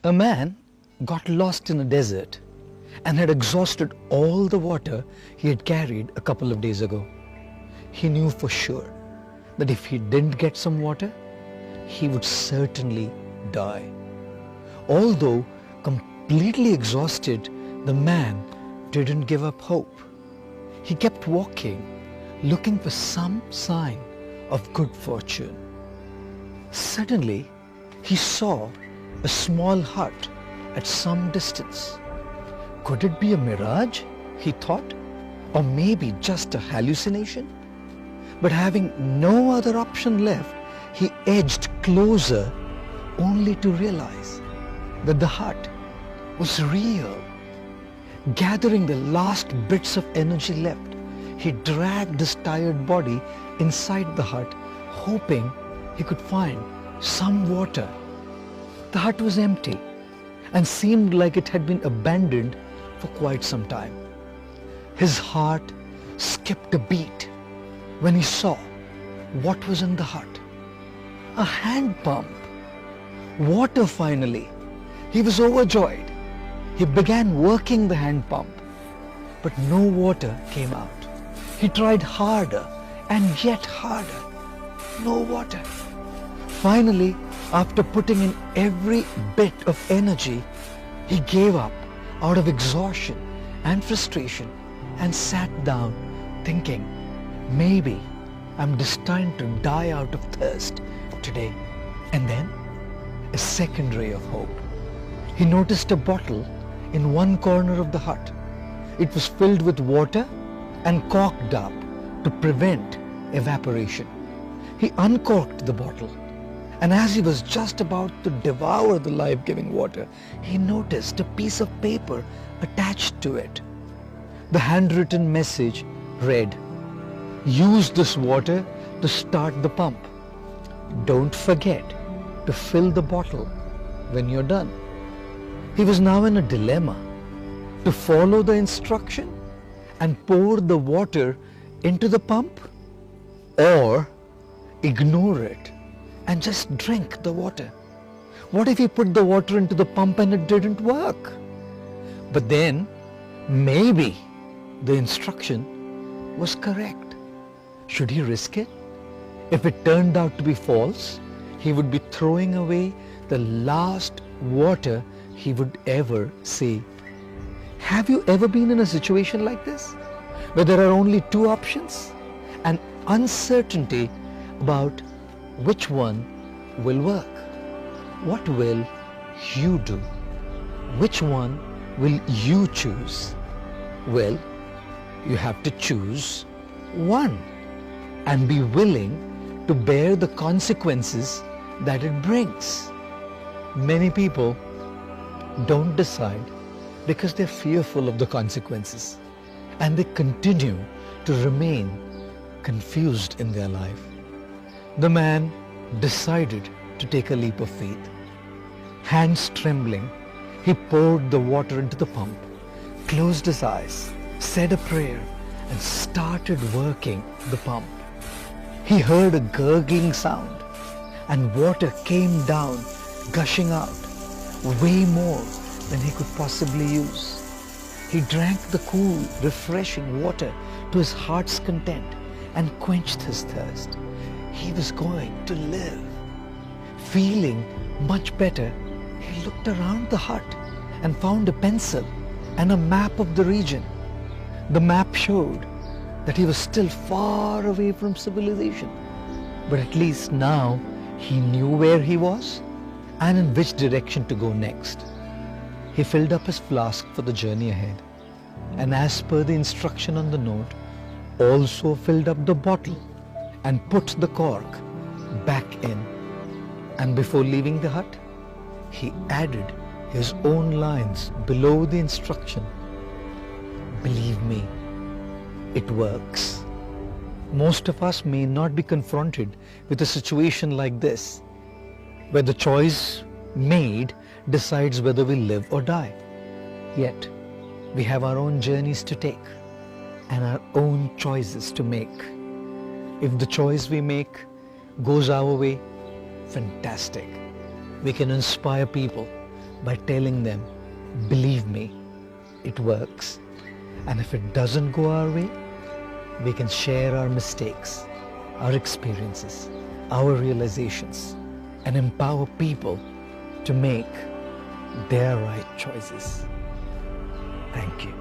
A man got lost in a desert and had exhausted all the water he had carried a couple of days ago. He knew for sure that if he didn't get some water, he would certainly die. Although completely exhausted, the man didn't give up hope. He kept walking, looking for some sign of good fortune. Suddenly, he saw a small hut at some distance. Could it be a mirage, he thought, or maybe just a hallucination? But having no other option left, he edged closer only to realize that the hut was real. Gathering the last bits of energy left, he dragged his tired body inside the hut, hoping he could find some water. The hut was empty and seemed like it had been abandoned for quite some time. His heart skipped a beat when he saw what was in the hut. A hand pump. Water finally. He was overjoyed. He began working the hand pump, but no water came out. He tried harder and yet harder. No water. Finally, after putting in every bit of energy, he gave up out of exhaustion and frustration and sat down thinking, maybe I'm destined to die out of thirst today. And then a second ray of hope. He noticed a bottle in one corner of the hut. It was filled with water and corked up to prevent evaporation. He uncorked the bottle, and as he was just about to devour the life-giving water, he noticed a piece of paper attached to it. The handwritten message read, "Use this water to start the pump. Don't forget to fill the bottle when you're done." He was now in a dilemma: to follow the instruction and pour the water into the pump, or ignore it and just drink the water. What if he put the water into the pump and it didn't work? But then maybe the instruction was correct. Should he risk it? If it turned out to be false, he would be throwing away the last water he would ever see. Have you ever been in a situation like this, where there are only two options and uncertainty about which one will work? What will you do? Which one will you choose? Well, you have to choose one and be willing to bear the consequences that it brings. Many people don't decide because they're fearful of the consequences, and they continue to remain confused in their life. The man decided to take a leap of faith. Hands trembling, he poured the water into the pump, closed his eyes, said a prayer, and started working the pump. He heard a gurgling sound, and water came down, gushing out, way more than he could possibly use. He drank the cool, refreshing water to his heart's content and quenched his thirst. He was going to live. Feeling much better, he looked around the hut and found a pencil and a map of the region. The map showed that he was still far away from civilization, but at least now he knew where he was and in which direction to go next. He filled up his flask for the journey ahead, and as per the instruction on the note, also filled up the bottle and put the cork back in. And before leaving the hut, he added his own lines below the instruction. Believe me, it works. Most of us may not be confronted with a situation like this, where the choice made decides whether we live or die. Yet, we have our own journeys to take and our own choices to make. If the choice we make goes our way, fantastic. We can inspire people by telling them, believe me, it works. And if it doesn't go our way, we can share our mistakes, our experiences, our realizations, and empower people to make their right choices. Thank you.